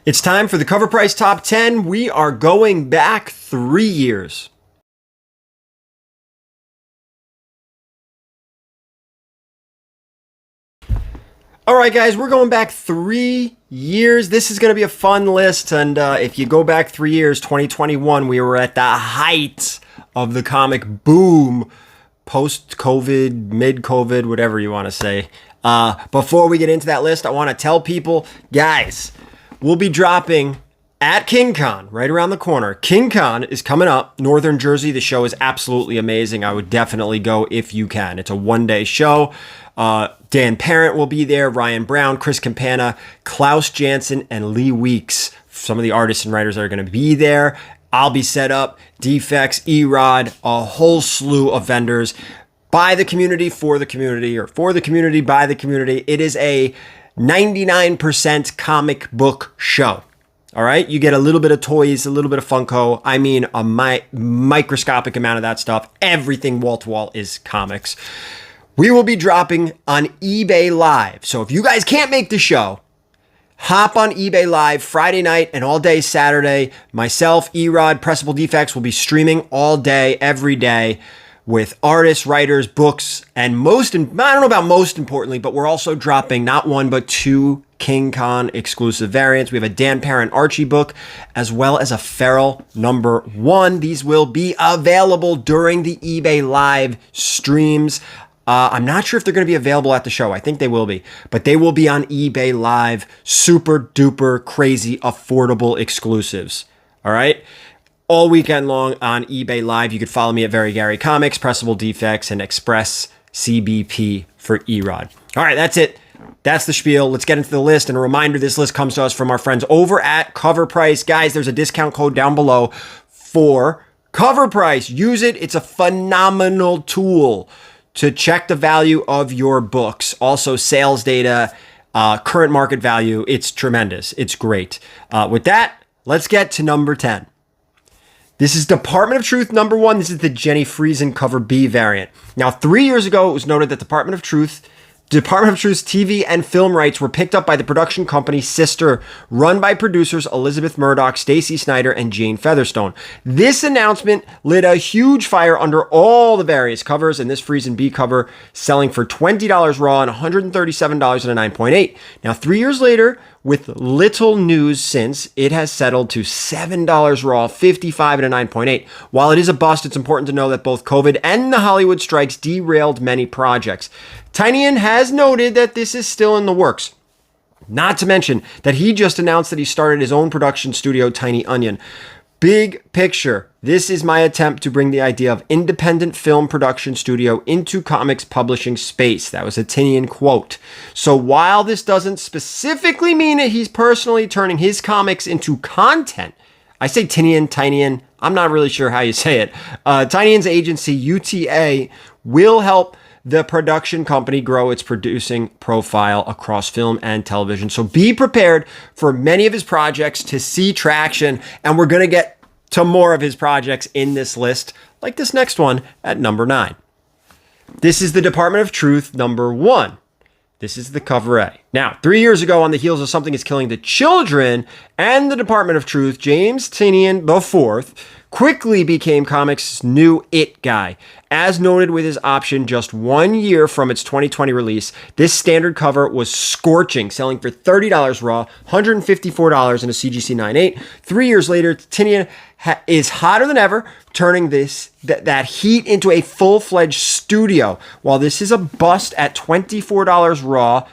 It's time for the Covrprice Top 10. We are going back 3 years. All right, guys, we're going back 3 years. This is going to be a fun list. And if you go back 3 years, 2021, we were at the height of the comic boom, post-COVID, mid-COVID, whatever you want to say. Before we get into that list, I want to tell people, guys, we'll be dropping at King Con, right around the corner. King Con is coming up, Northern Jersey. The show is absolutely amazing. I would definitely go if you can. It's a one-day show. Dan Parent will be there, Ryan Brown, Chris Campana, Klaus Janson, and Lee Weeks. Some of the artists and writers that are going to be there. I'll be set up, Defects, Erod, a whole slew of vendors. By the community, for the community, or for the community, by the community. It is a 99% comic book show. All right, you get a little bit of toys, a little bit of Funko. I mean, a microscopic amount of that stuff. Everything wall to wall is comics. We will be dropping on eBay Live. So if you guys can't make the show, hop on eBay Live Friday night and all day Saturday. Myself, Erod, Pressable Defects will be streaming all day, every day, with artists, writers, books, and I don't know about most importantly, but we're also dropping not one, but two King Con exclusive variants. We have a Dan Parent Archie book, as well as a Feral #1. These will be available during the eBay Live streams. I'm not sure if they're going to be available at the show. I think they will be, but they will be on eBay Live. Super duper crazy, affordable exclusives. All right. All weekend long on eBay Live. You could follow me at VERYGARY Comics, Pressable Defects, and Express CBP for Erod. All right, that's it. That's the spiel. Let's get into the list. And a reminder, this list comes to us from our friends over at Covrprice. Guys, there's a discount code down below for Covrprice. Use it. It's a phenomenal tool to check the value of your books. Also, sales data, current market value. It's tremendous. It's great. With that, let's get to number 10. This is Department of Truth #1. This is the Jenny Friesen Cover B variant. Now, 3 years ago, it was noted that Department of Truth's TV and film rights were picked up by the production company Sister, run by producers Elizabeth Murdoch, Stacey Snider, and Jane Featherstone. This announcement lit a huge fire under all the various covers, and this Friesen B cover selling for $20 raw and $137 at a 9.8. Now, 3 years later, with little news since, it has settled to $7 raw, $55 at a 9.8. While it is a bust, it's important to know that both COVID and the Hollywood strikes derailed many projects. Tynion has noted that this is still in the works. Not to mention that he just announced that he started his own production studio, Tiny Onion. Big picture. This is my attempt to bring the idea of independent film production studio into comics publishing space. That was a Tynion quote. So while this doesn't specifically mean that he's personally turning his comics into content, I say Tynion, I'm not really sure how you say it. Tynion's agency, UTA, will help the production company grow its producing profile across film and television. So be prepared for many of his projects to see traction, and we're going to get to more of his projects in this list, like this next one at number 9. This is the Department of Truth #1. This is the cover A. Now, 3 years ago, on the heels of Something is Killing the Children and the Department of Truth, James Tynion IV quickly became comics' new it guy. As noted with his option just 1 year from its 2020 release, this standard cover was scorching, selling for $30 raw, $154 in a CGC 9.8. 3 years later, Tynion is hotter than ever, turning that heat into a full-fledged studio. While this is a bust at $24 raw,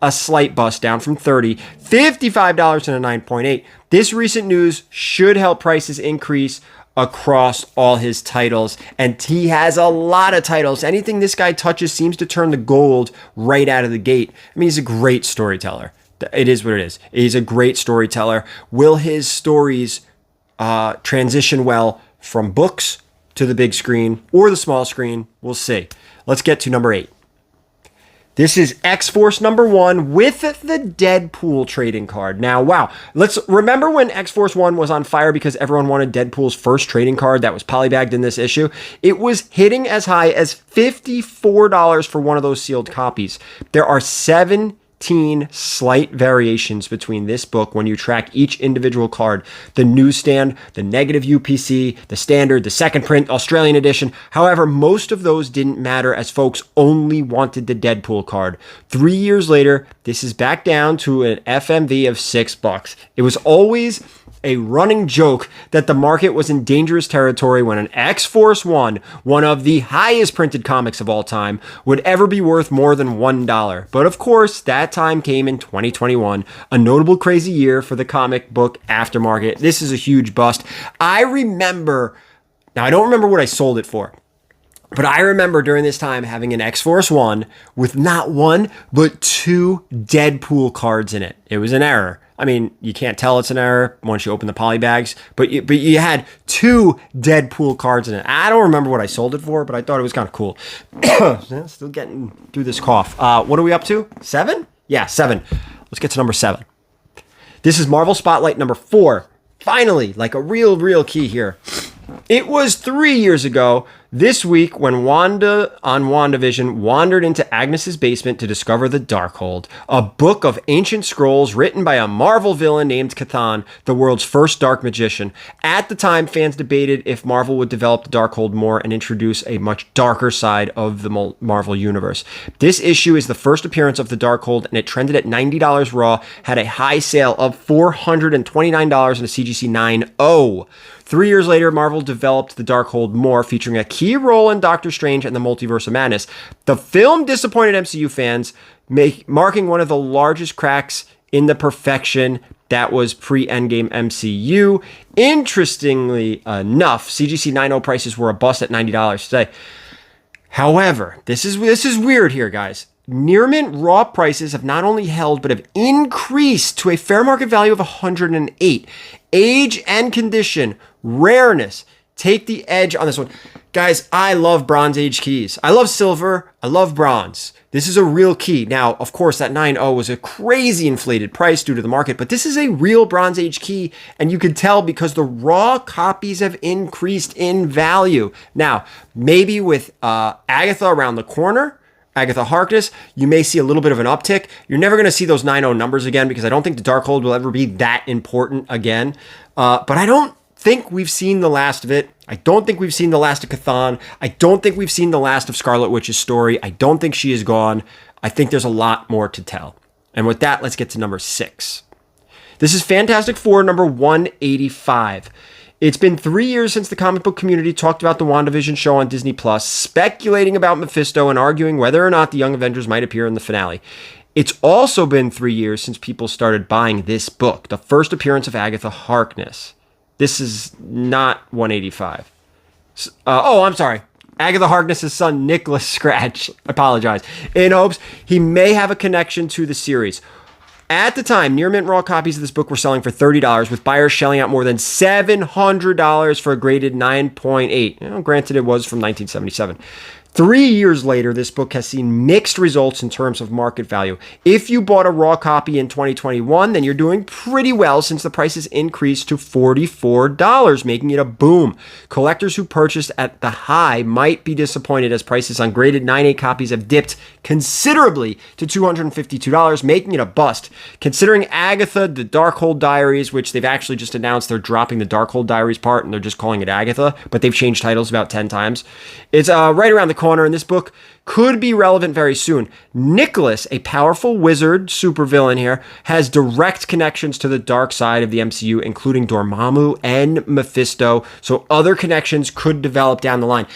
a slight bust down from $30, $55 in a 9.8. This recent news should help prices increase across all his titles, and he has a lot of titles. Anything this guy touches seems to turn to gold right out of the gate. I mean, he's a great storyteller. It is what it is. He's a great storyteller. Will his stories transition well from books to the big screen or the small screen? We'll see. Let's get to number 8. This is X-Force #1 with the Deadpool trading card. Now, wow. Let's remember when X-Force 1 was on fire because everyone wanted Deadpool's first trading card that was polybagged in this issue. It was hitting as high as $54 for one of those sealed copies. There are 17 14 slight variations between this book when you track each individual card. The newsstand, the negative UPC, the standard, the second print, Australian edition. However, most of those didn't matter as folks only wanted the Deadpool card. 3 years later, this is back down to an FMV of $6. It was always a running joke that the market was in dangerous territory when an X-Force 1, one of the highest printed comics of all time, would ever be worth more than $1. But of course, that time came in 2021, a notable crazy year for the comic book aftermarket. This is a huge bust. I remember, now I don't remember what I sold it for, but I remember during this time having an X-Force 1 with not one, but 2 Deadpool cards in it. It was an error. I mean, you can't tell it's an error once you open the poly bags, but you had 2 Deadpool cards in it. I don't remember what I sold it for, but I thought it was kind of cool. Still getting through this cough. What are we up to? 7? Yeah, 7. Let's get to number 7. This is Marvel Spotlight number 4. Finally, like a real key here. It was 3 years ago this week when Wanda on WandaVision wandered into Agnes's basement to discover the Darkhold, a book of ancient scrolls written by a Marvel villain named Cthon, the world's first dark magician. At the time, fans debated if Marvel would develop the Darkhold more and introduce a much darker side of the Marvel universe. This issue is the first appearance of the Darkhold, and it trended at $90 raw, had a high sale of $429 in a CGC 9.0. 3 years later, Marvel developed the Darkhold more, featuring a key role in Doctor Strange and the Multiverse of Madness. The film disappointed MCU fans, marking one of the largest cracks in the perfection that was pre-Endgame MCU. Interestingly enough, CGC 9.0 prices were a bust at $90 today. However, this is weird here, guys. Near mint raw prices have not only held, but have increased to a fair market value of 108. Age and condition, rareness, take the edge on this one. Guys, I love Bronze Age keys. I love silver. I love bronze. This is a real key. Now, of course, that 9.0 was a crazy inflated price due to the market, but this is a real Bronze Age key, and you can tell because the raw copies have increased in value. Now, maybe with Agatha around the corner, Agatha Harkness, you may see a little bit of an uptick. You're never going to see those 9.0 numbers again because I don't think the Darkhold will ever be that important again. But I don't think we've seen the last of it. I don't think we've seen the last of Cthon. I don't think we've seen the last of Scarlet Witch's story. I don't think she is gone. I think there's a lot more to tell. And with that, let's get to number 6. This is Fantastic Four number 185. It's been 3 years since the comic book community talked about the WandaVision show on Disney+, speculating about Mephisto and arguing whether or not the Young Avengers might appear in the finale. It's also been 3 years since people started buying this book, the first appearance of Agatha Harkness. This is not 185. I'm sorry. Agatha Harkness' son, Nicholas Scratch. I apologize. In hopes he may have a connection to the series. At the time, near mint raw copies of this book were selling for $30, with buyers shelling out more than $700 for a graded 9.8. Granted, it was from 1977. 3 years later, this book has seen mixed results in terms of market value. If you bought a raw copy in 2021, then you're doing pretty well since the prices increased to $44, making it a boom. Collectors who purchased at the high might be disappointed as prices on graded 9.8 copies have dipped considerably to $252, making it a bust. Considering Agatha, the Darkhold Diaries, which they've actually just announced they're dropping the Darkhold Diaries part and they're just calling it Agatha, but they've changed titles about 10 times. It's right around the corner, and this book could be relevant very soon. Nicholas, a powerful wizard supervillain here, has direct connections to the dark side of the MCU, including Dormammu and Mephisto, so other connections could develop down the line.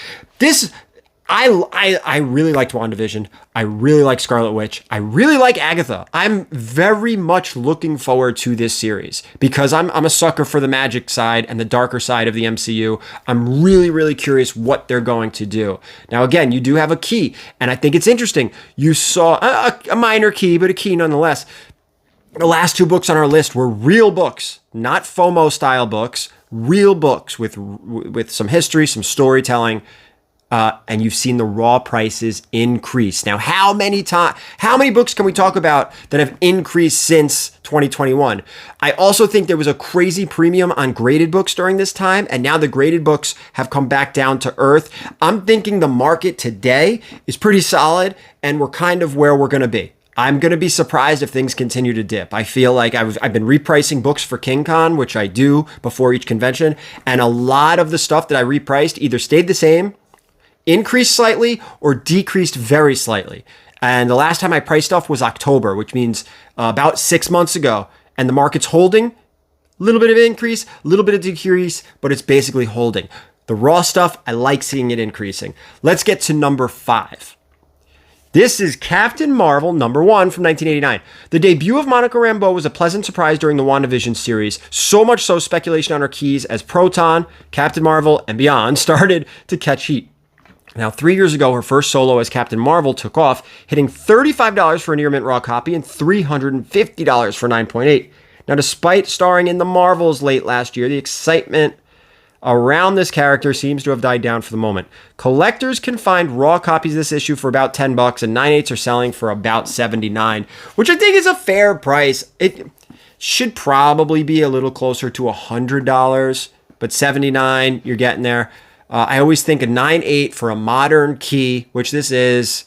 I really liked WandaVision. I really like Scarlet Witch. I really like Agatha. I'm very much looking forward to this series because I'm a sucker for the magic side and the darker side of the MCU. I'm really curious what they're going to do. Now, again, you do have a key, and I think it's interesting. You saw a minor key, but a key nonetheless. The last 2 books on our list were real books, not FOMO-style books, real books with some history, some storytelling, and you've seen the raw prices increase. Now, how many books can we talk about that have increased since 2021? I also think there was a crazy premium on graded books during this time, and now the graded books have come back down to earth. I'm thinking the market today is pretty solid, and we're kind of where we're going to be. I'm going to be surprised if things continue to dip. I feel like I've been repricing books for King Con, which I do before each convention. And a lot of the stuff that I repriced either stayed the same, increased slightly, or decreased very slightly. And the last time I priced stuff was October, which means about 6 months ago. And the market's holding. A little bit of increase, a little bit of decrease, but it's basically holding. The raw stuff, I like seeing it increasing. Let's get to number 5. This is Captain Marvel #1 from 1989. The debut of Monica Rambeau was a pleasant surprise during the WandaVision series, so much so speculation on her keys as Proton, Captain Marvel, and beyond started to catch heat. Now, 3 years ago, her first solo as Captain Marvel took off, hitting $35 for a near mint raw copy and $350 for 9.8. Now, despite starring in the Marvels late last year, the excitement around this character seems to have died down for the moment. Collectors can find raw copies of this issue for about $10, and 9/8 are selling for about $79, which I think is a fair price. It should probably be a little closer to $100, but $79, you're getting there. I always think a 9/8 for a modern key, which this is,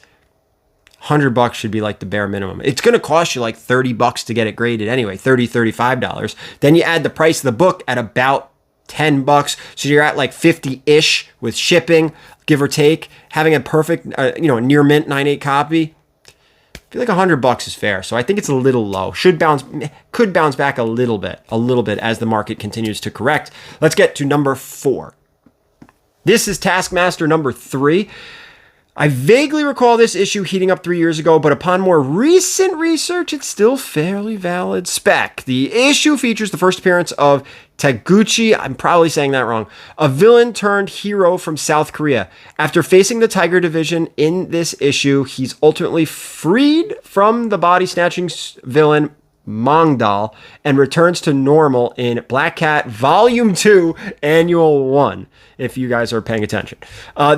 $100 should be like the bare minimum. It's going to cost you like $30 to get it graded anyway, $35. Then you add the price of the book at about $10, so you're at like 50-ish with shipping, give or take. Having a perfect, near mint 9/8 copy, I feel like $100 is fair. So I think it's a little low. Could bounce back a little bit as the market continues to correct. Let's get to number 4. This is Taskmaster #3. I vaguely recall this issue heating up 3 years ago, but upon more recent research, it's still fairly valid spec. The issue features the first appearance of Taguchi, I'm probably saying that wrong, a villain turned hero from South Korea. After facing the Tiger Division in this issue, he's ultimately freed from the body-snatching villain Mongdal and returns to normal in Black Cat Volume 2, Annual 1, if you guys are paying attention.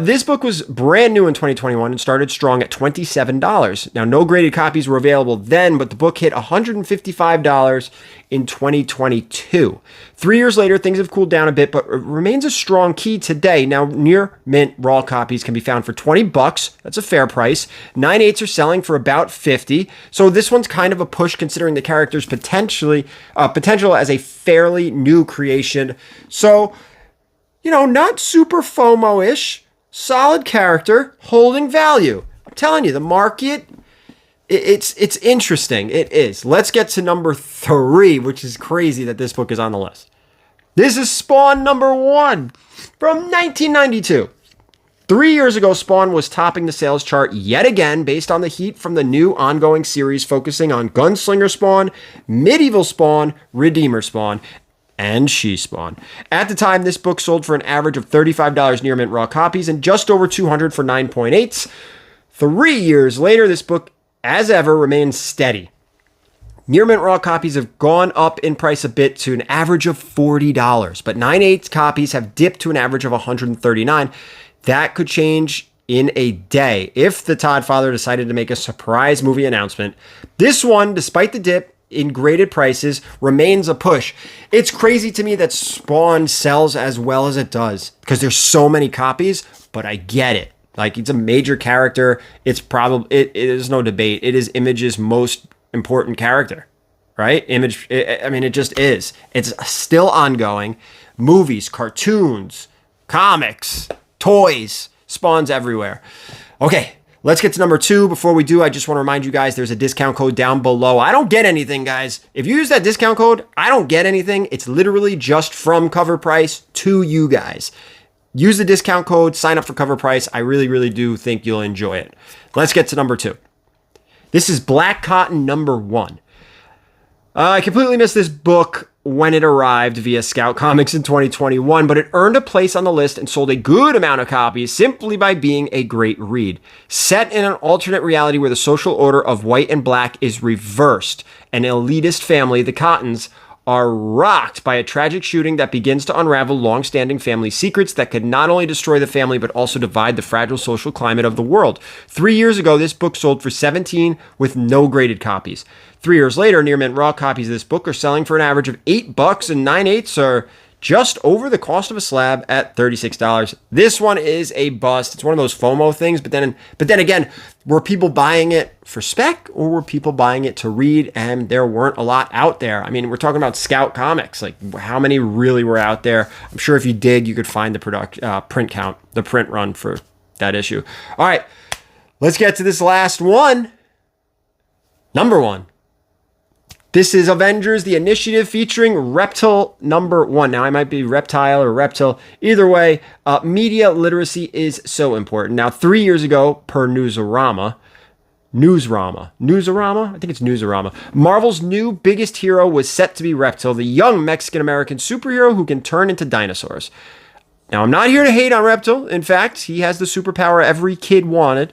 This book was brand new in 2021 and started strong at $27. Now, no graded copies were available then, but the book hit $155 in 2022. 3 years later, things have cooled down a bit, but it remains a strong key today. Now, near mint raw copies can be found for $20. That's a fair price. 9/8s are selling for about $50. So this one's kind of a push considering the character's potential as a fairly new creation. So, not super FOMO-ish. Solid character, holding value. I'm telling you, the market, it's interesting. It is. Let's get to number 3, which is crazy that this book is on the list. This is Spawn #1 from 1992. 3 years ago, Spawn was topping the sales chart yet again based on the heat from the new ongoing series focusing on Gunslinger Spawn, Medieval Spawn, Redeemer Spawn, and She-Spawn. At the time, this book sold for an average of $35 near mint raw copies and just over $200 for 9.8s. 3 years later, this book, as ever, remains steady. Near mint raw copies have gone up in price a bit to an average of $40, but 9/8 copies have dipped to an average of $139. That could change in a day if the Todd father decided to make a surprise movie announcement. This one, despite the dip in graded prices, remains a push. It's crazy to me that Spawn sells as well as it does because there's so many copies, but I get it. Like, it's a major character. It is no debate. It is Image's most important character, right? Image, it just is. It's still ongoing. Movies, cartoons, comics, toys, Spawn's everywhere. Okay, let's get to number 2. Before we do, I just want to remind you guys there's a discount code down below. I don't get anything, guys. If you use that discount code, I don't get anything. It's literally just from Covrprice to you guys. Use the discount code, sign up for Covrprice. I really, really do think you'll enjoy it. Let's get to number 2. This is Black Cotton #1. I completely missed this book when it arrived via Scout Comics in 2021, but it earned a place on the list and sold a good amount of copies simply by being a great read. Set in an alternate reality where the social order of white and black is reversed, an elitist family, the Cottons, are rocked by a tragic shooting that begins to unravel long-standing family secrets that could not only destroy the family but also divide the fragile social climate of the world. 3 years ago, this book sold for $17 with no graded copies. 3 years later, near mint raw copies of this book are selling for an average of $8, and 9/8s are just over the cost of a slab at $36. This one is a bust. It's one of those FOMO things, but then again, were people buying it for spec or were people buying it to read? And there weren't a lot out there. I mean, we're talking about Scout Comics. Like, how many really were out there? I'm sure if you dig, you could find the print count, the print run for that issue. All right, let's get to this last one. Number 1. This is Avengers, the Initiative, featuring Reptile #1. Now, I might be Reptile or Reptile. Either way, media literacy is so important. Now, 3 years ago, per Newsarama, I think it's Newsarama, Marvel's new biggest hero was set to be Reptile, the young Mexican-American superhero who can turn into dinosaurs. Now, I'm not here to hate on Reptile. In fact, he has the superpower every kid wanted.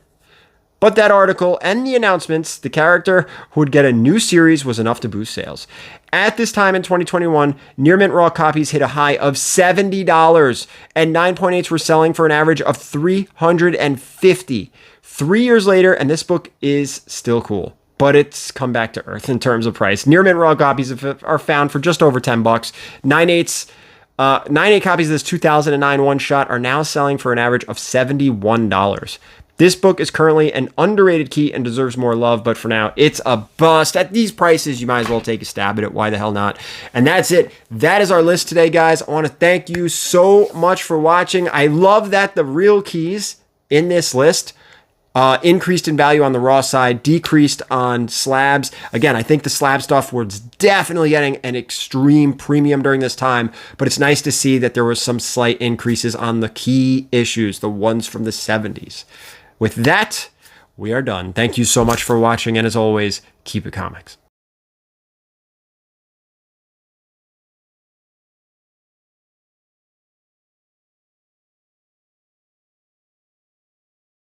But that article and the announcements, the character who would get a new series was enough to boost sales. At this time in 2021, near mint raw copies hit a high of $70, and 9.8s were selling for an average of $350. 3 years later, and this book is still cool, but it's come back to earth in terms of price. Near mint raw copies are found for just over $10. 9.8 copies of this 2009 one-shot are now selling for an average of $71. This book is currently an underrated key and deserves more love, but for now, it's a bust. At these prices, you might as well take a stab at it. Why the hell not? And that's it. That is our list today, guys. I want to thank you so much for watching. I love that the real keys in this list increased in value on the raw side, decreased on slabs. Again, I think the slab stuff was definitely getting an extreme premium during this time, but it's nice to see that there was some slight increases on the key issues, the ones from the 70s. With that, we are done. Thank you so much for watching, and as always, keep it comics.